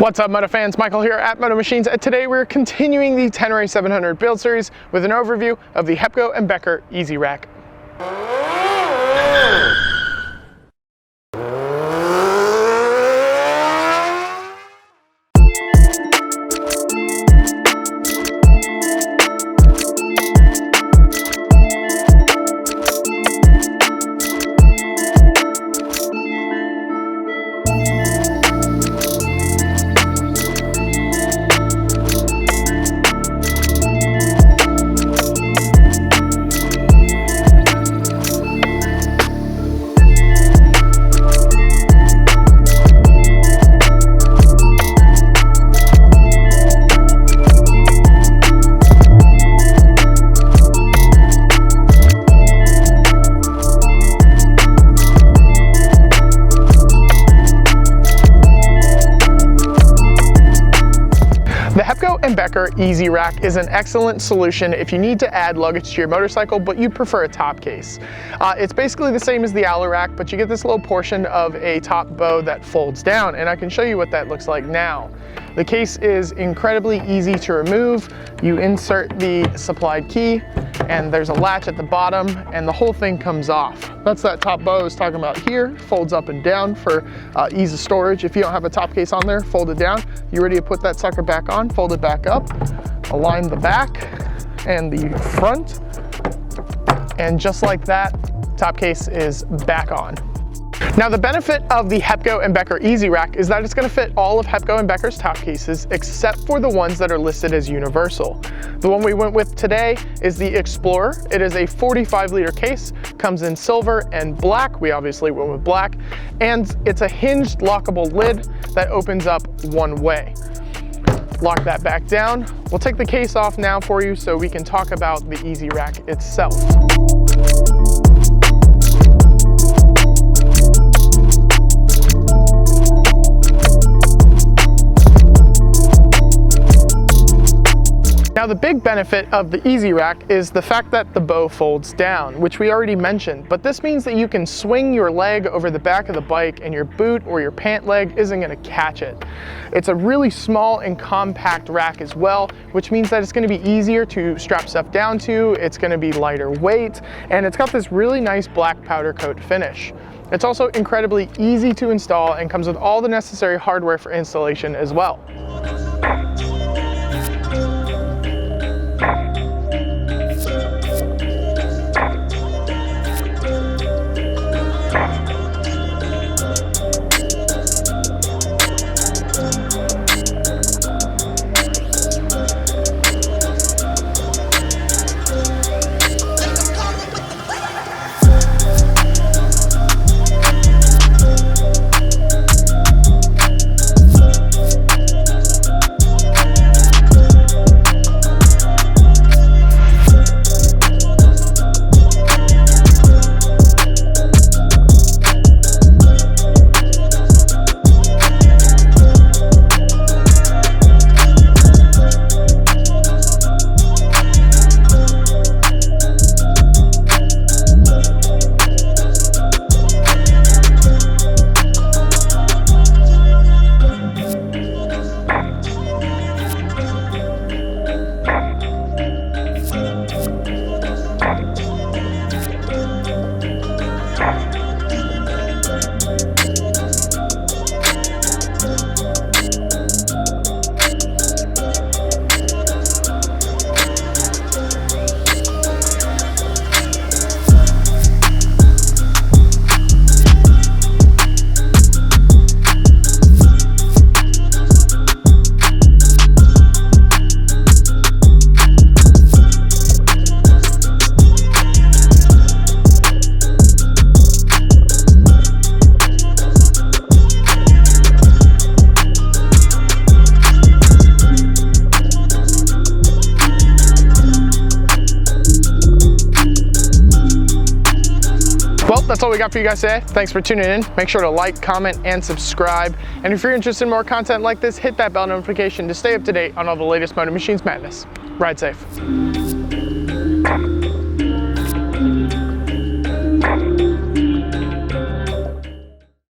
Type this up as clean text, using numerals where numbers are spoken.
What's up, Moto fans? Michael here at Moto Machines, and today we're continuing the Tenere 700 build series with an overview of the Hepco Becker Easyrack. The Hepco Becker Easyrack is an excellent solution if you need to add luggage to your motorcycle, but you prefer a top case. It's basically the same as the Easyracks, but you get this little portion of a top bow that folds down, and I can show you what that looks like now. The case is incredibly easy to remove. You insert the supplied key, and there's a latch at the bottom, and the whole thing comes off. That's that top bow I was talking about here. Folds up and down for ease of storage. If you don't have a top case on there, fold it down. You're ready to put that sucker back on, fold it back up, align the back and the front, and just like that, top case is back on. Now, the benefit of the Hepco Becker Easyrack is that it's going to fit all of Hepco Becker's top cases except for the ones that are listed as universal. The one we went with today is the Xplorer. It is a 45-liter case, comes in silver and black. We obviously went with black, and it's a hinged lockable lid that opens up one way. Lock that back down. We'll take the case off now for you so we can talk about the Easyrack itself. Now, the big benefit of the Easyrack is the fact that the bow folds down, which we already mentioned, but this means that you can swing your leg over the back of the bike and your boot or your pant leg isn't going to catch it. It's a really small and compact rack as well, which means that it's going to be easier to strap stuff down to, it's going to be lighter weight, and it's got this really nice black powder coat finish. It's also incredibly easy to install and comes with all the necessary hardware for installation as well. That's all we got for you guys today. Thanks for tuning in. Make sure to like, comment, and subscribe. And if you're interested in more content like this, hit that bell notification to stay up to date on all the latest Moto Machines madness. Ride safe.